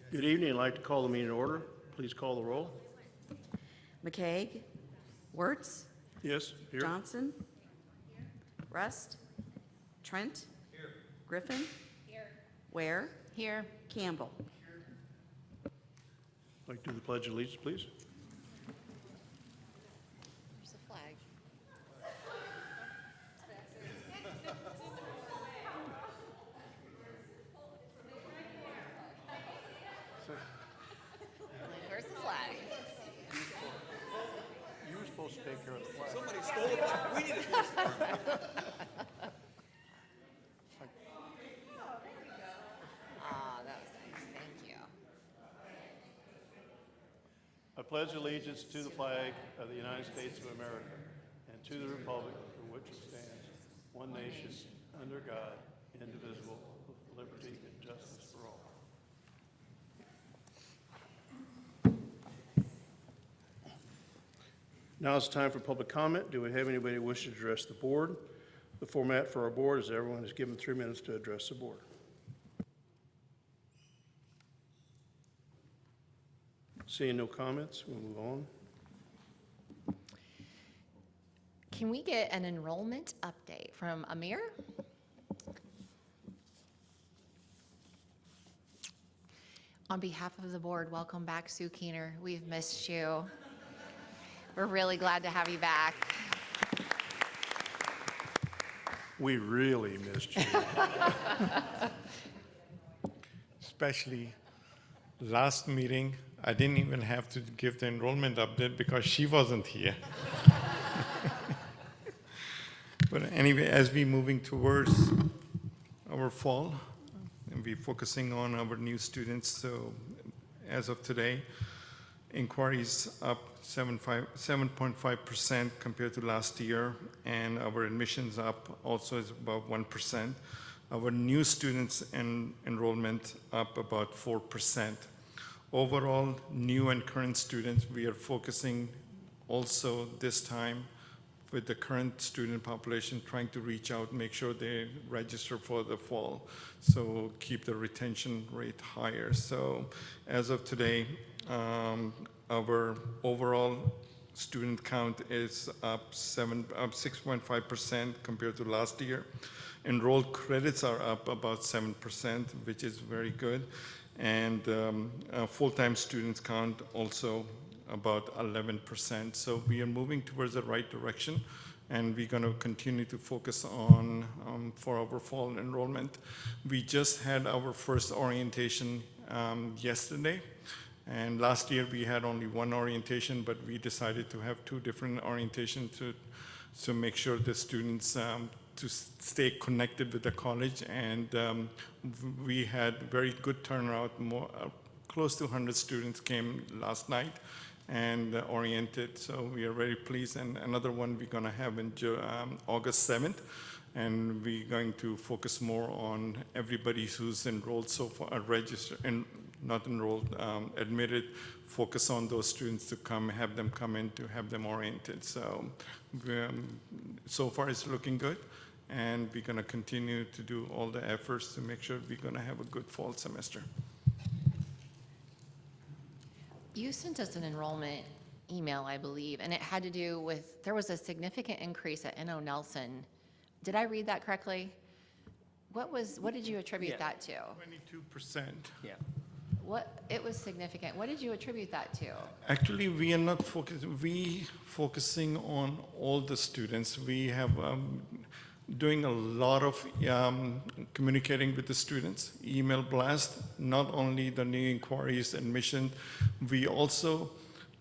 Good evening. I'd like to call the meeting to order. Please call the roll. McCaig, Wertz, Yes, here. Johnson, Rust, Trent, Griffin, Ware, Here. Campbell. I'd like to do the Pledge of Allegiance, please. There's a flag. Where's the flag? You were supposed to take care of the flag. Somebody stole it. We need to Ah, that was nice. Thank you. I pledge allegiance to the flag of the United States of America and to the republic for which it stands, one nation, under God, indivisible, with liberty and justice for all. Now it's time for public comment. Do we have anybody who wishes to address the board? The format for our board is everyone is given 3 minutes to address the board. Seeing no comments, we'll move on. Can we get an enrollment update from Amir? On behalf of the board, welcome back, Sue Keener. We've missed you. We're really glad to have you back. We really missed you. Especially last meeting, I didn't even have to give the enrollment update because she wasn't here. But anyway, as we're moving towards our fall, and we're focusing on our new students, so as of today, inquiries up 7.5% compared to last year, and our admissions up also is about 1%. Our new students and enrollment up about 4%. Overall, new and current students, we are focusing also this time with the current student population, trying to reach out, make sure they register for the fall. So keep the retention rate higher. So as of today, our overall student count is up 6.5% compared to last year. Enrolled credits are up about 7%, which is very good. And full-time students count also about 11%. So we are moving towards the right direction, and we're going to continue to focus on for our fall enrollment. We just had our first orientation yesterday, and last year we had only one orientation, but we decided to have 2 different orientations to make sure the students to stay connected with the college, and we had very good turnout. Close to 100 students came last night and oriented, so we are very pleased. And another one we're going to have in August 7th, and we're going to focus more on everybody who's enrolled so far, registered and not enrolled, admitted, focus on those students to come, have them come in to have them oriented. So so far it's looking good, and we're going to continue to do all the efforts to make sure we're going to have a good fall semester. You sent us an enrollment email, I believe, and it had to do with, there was a significant increase at N.O. Nelson. Did I read that correctly? What did you attribute that to? 22%. Yeah. It was significant. What did you attribute that to? Actually, we are not focusing on all the students. We have doing a lot of communicating with the students, email blast, not only the new inquiries, admission, we also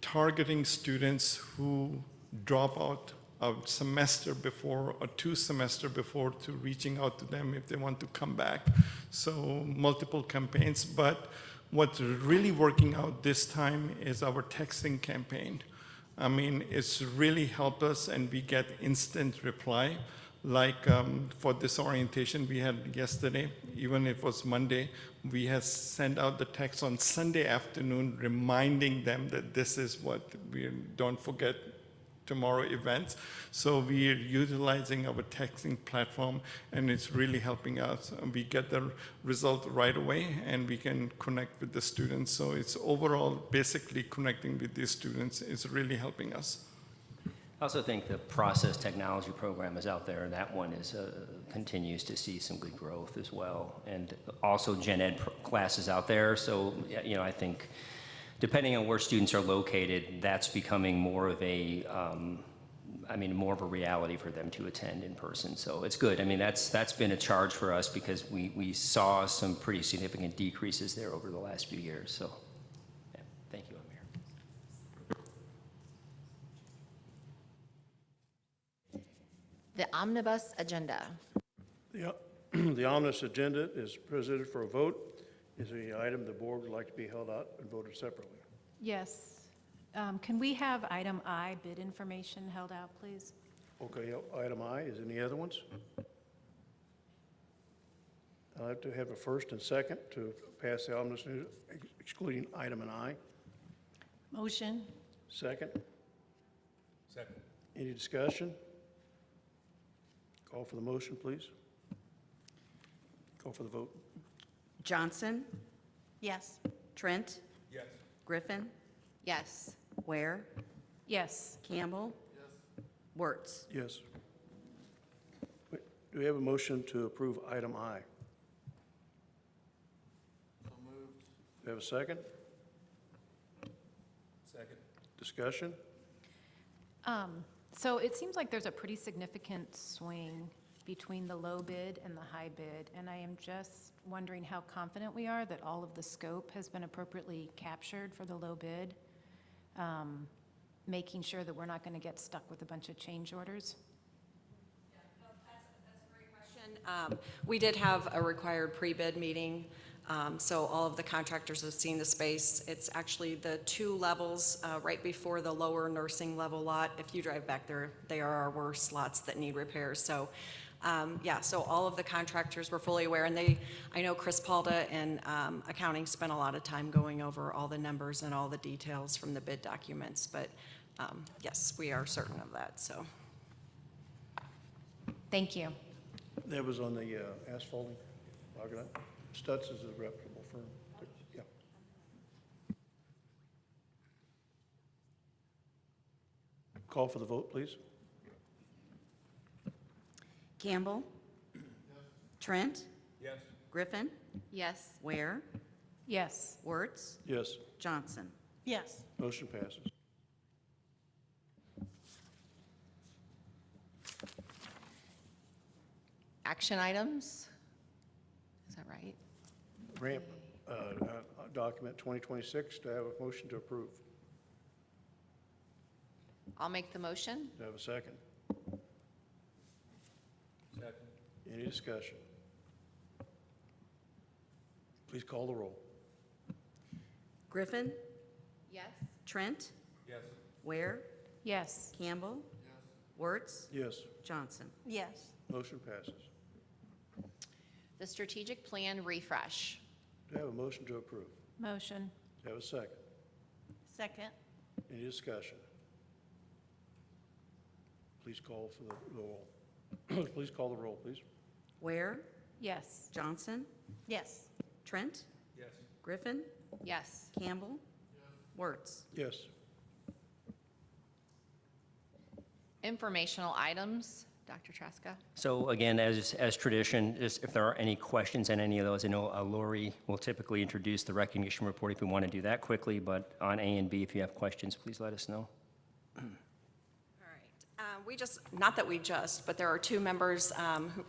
targeting students who drop out a semester before or 2 semesters before, to reaching out to them if they want to come back. So multiple campaigns, but what's really working out this time is our texting campaign. I mean, it's really helped us, and we get instant reply. Like for this orientation we had yesterday, even if it was Monday, we had sent out the text on Sunday afternoon reminding them that this is what we don't forget tomorrow events. So we are utilizing our texting platform, and it's really helping us. We get the result right away, and we can connect with the students. So it's overall basically connecting with these students is really helping us. I also think the process technology program is out there, and that one is continues to see some good growth as well. And also gen ed classes out there. So, you know, I think depending on where students are located, that's becoming more of a, more of a reality for them to attend in person. So it's good. I mean, that's been a charge for us because we saw some pretty significant decreases there over the last few years. So, yeah, thank you, Amir. The omnibus agenda. The omnibus agenda is presented for a vote. Is there any item the board would like to be held out and voted separately? Yes. Can we have item I, bid information, held out, please? Okay, item I, is any other ones? I'd like to have a first and second to pass the omnibus excluding item and I. Motion? Second? Second. Any discussion? Call for the motion, please. Call for the vote. Johnson, Yes. Trent. Yes. Griffin, Yes. Ware, Yes. Campbell. Yes. Wertz. Yes. Wait, do we have a motion to approve item I? So moved. Do we have a second? Second. Discussion? So it seems like there's a pretty significant swing between the low bid and the high bid, and I am just wondering how confident we are that all of the scope has been appropriately captured for the low bid, making sure that we're not going to get stuck with a bunch of change orders. That's a great question. We did have a required pre-bid meeting, so all of the contractors have seen the space. It's actually the two levels right before the lower nursing level lot. If you drive back there, they are our worst lots that need repairs. So yeah, so all of the contractors were fully aware, and I know Chris Palda and accounting spent a lot of time going over all the numbers and all the details from the bid documents, but yes, we are certain of that, so. Thank you. That was on the asphalting. Stutz is a reputable firm. Yeah. Call for the vote, please. Campbell. Yes. Trent. Yes. Griffin, Yes. Ware, Yes. Wertz, Yes. Johnson. Yes. Motion passes. Action items? Is that right? Ramp document 2026, do I have a motion to approve? I'll make the motion. Do I have a second? Second. Any discussion? Please call the roll. Griffin, Yes. Trent, Yes. Ware, Yes. Campbell, Wertz, Yes. Johnson. Yes. Motion passes. The strategic plan refresh. Do I have a motion to approve? Motion. Do I have a second? Second. Any discussion? Please call for the roll. Please call the roll, please. Ware, Yes. Johnson, Yes. Trent, Yes. Griffin, Yes. Campbell, Wertz. Yes. Informational items. Dr. Traska? So again, as tradition, just if there are any questions on any of those, I know Lori will typically introduce the recognition report if we want to do that quickly, but on A and B, if you have questions, please let us know. But there are two members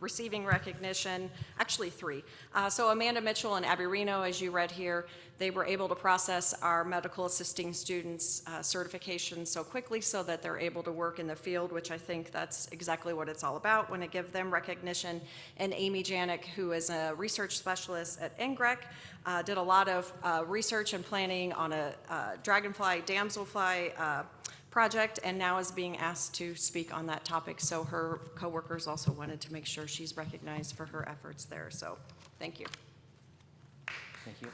receiving recognition, actually three. So Amanda Mitchell and Abby Reno, as you read here, they were able to process our medical assisting students' certification so quickly so that they're able to work in the field, which I think that's exactly what it's all about when I give them recognition. And Amy Janik, who is a research specialist at NGREC, did a lot of research and planning on a dragonfly, damselfly project, and now is being asked to speak on that topic. So her coworkers also wanted to make sure she's recognized for her efforts there. So thank you. Thank you.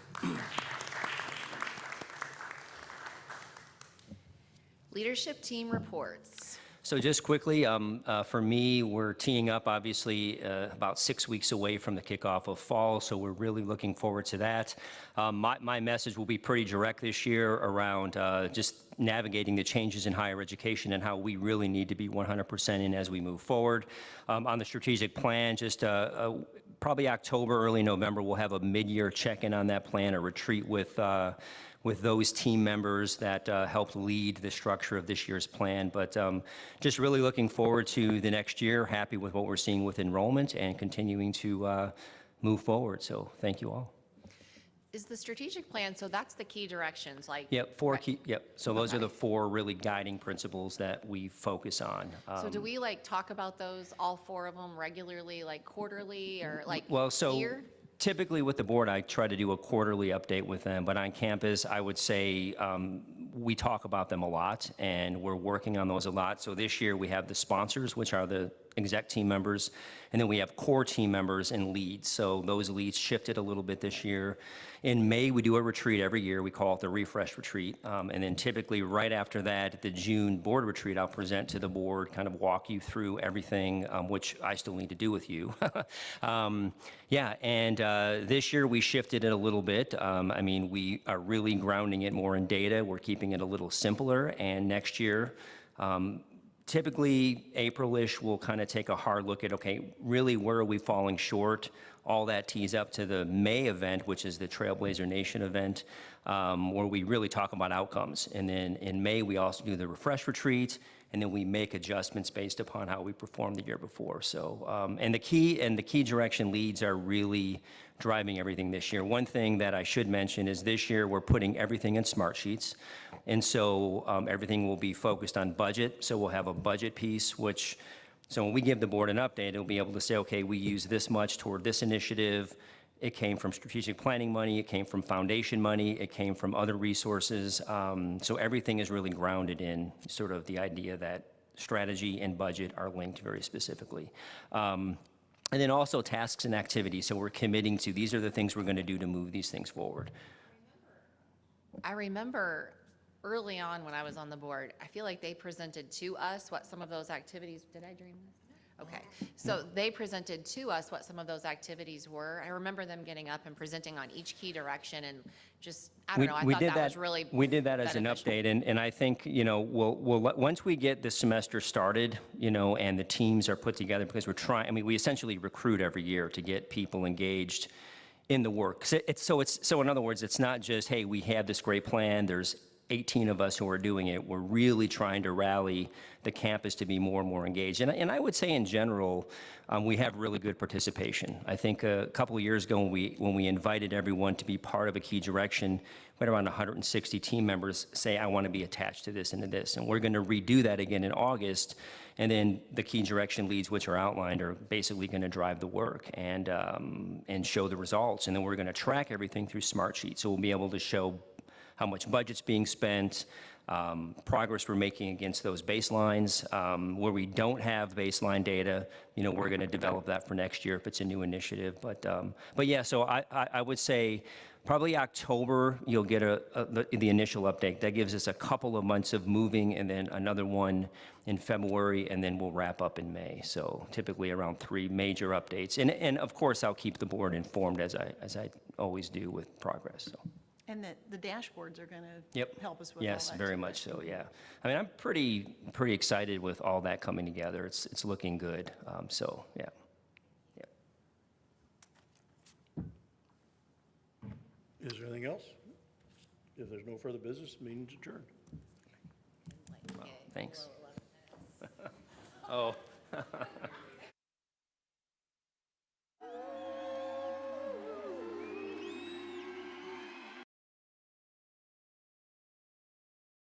Leadership team reports. So just quickly, for me, we're teeing up, obviously, about 6 weeks away from the kickoff of fall, so we're really looking forward to that. My message will be pretty direct this year around just navigating the changes in higher education and how we really need to be 100% in as we move forward. On the strategic plan, just probably October, early November, we'll have a mid-year check-in on that plan, a retreat with those team members that helped lead the structure of this year's plan. But just really looking forward to the next year, happy with what we're seeing with enrollment and continuing to move forward. So thank you all. Is the strategic plan, so that's the key directions, like? Yep, so those are the 4 really guiding principles that we focus on. So do we like talk about those, all 4 of them regularly, like quarterly or like Well, so year? typically with the board, I try to do a quarterly update with them, but on campus, I would say we talk about them a lot, and we're working on those a lot. So this year, we have the sponsors, which are the exec team members, and then we have core team members and leads. So those leads shifted a little bit this year. In May, we do a retreat every year. We call it the Refresh Retreat. And then typically right after that, at the June board retreat, I'll present to the board, kind of walk you through everything, which I still need to do with you. This year we shifted it a little bit. I mean, we are really grounding it more in data. We're keeping it a little simpler. And next year, typically April-ish, we'll kind of take a hard look at, okay, really where are we falling short? All that tees up to the May event, which is the Trailblazer Nation event, where we really talk about outcomes. And then in May, we also do the Refresh Retreat, and then we make adjustments based upon how we performed the year before. So, and the key direction leads are really driving everything this year. One thing that I should mention is this year we're putting everything in Smart Sheets. And so everything will be focused on budget. So we'll have a budget piece, so when we give the board an update, it'll be able to say, okay, we use this much toward this initiative. It came from strategic planning money. It came from foundation money. It came from other resources. So everything is really grounded in sort of the idea that strategy and budget are linked very specifically. And then also tasks and activities. So we're committing to these are the things we're going to do to move these things forward. I remember early on when I was on the board, I feel like they presented to us what some of those activities, did I dream this? Okay, so they presented to us what some of those activities were. I remember them getting up and presenting on each key direction and just, I don't know, I thought that was really We did that as an beneficial. update, and I think, we'll once we get the semester started, and the teams are put together, because we're trying, I mean, we essentially recruit every year to get people engaged in the work. So in other words, it's not just, hey, we have this great plan, there's 18 of us who are doing it. We're really trying to rally the campus to be more and more engaged. And I would say in general, we have really good participation. I think a couple of years ago when we invited everyone to be part of a key direction, we had around 160 team members say, I want to be attached to this and to this. And we're going to redo that again in August. And then the key direction leads, which are outlined, are basically going to drive the work and show the results. And then we're going to track everything through Smart Sheets. So we'll be able to show how much budget's being spent, progress we're making against those baselines. Where we don't have baseline data, we're going to develop that for next year if it's a new initiative. But yeah, so I would say probably October, you'll get the initial update. That gives us a couple of months of moving, and then another one in February, and then we'll wrap up in May. So typically around 3 major updates. And of course, I'll keep the board informed as I always do with progress. So. And the dashboards are going to help us with all that. Yes, very much so, yeah. I mean, I'm pretty excited with all that coming together. It's looking good, so, yeah. Is there anything else? If there's no further business, meeting's adjourned. Well, thanks. Oh.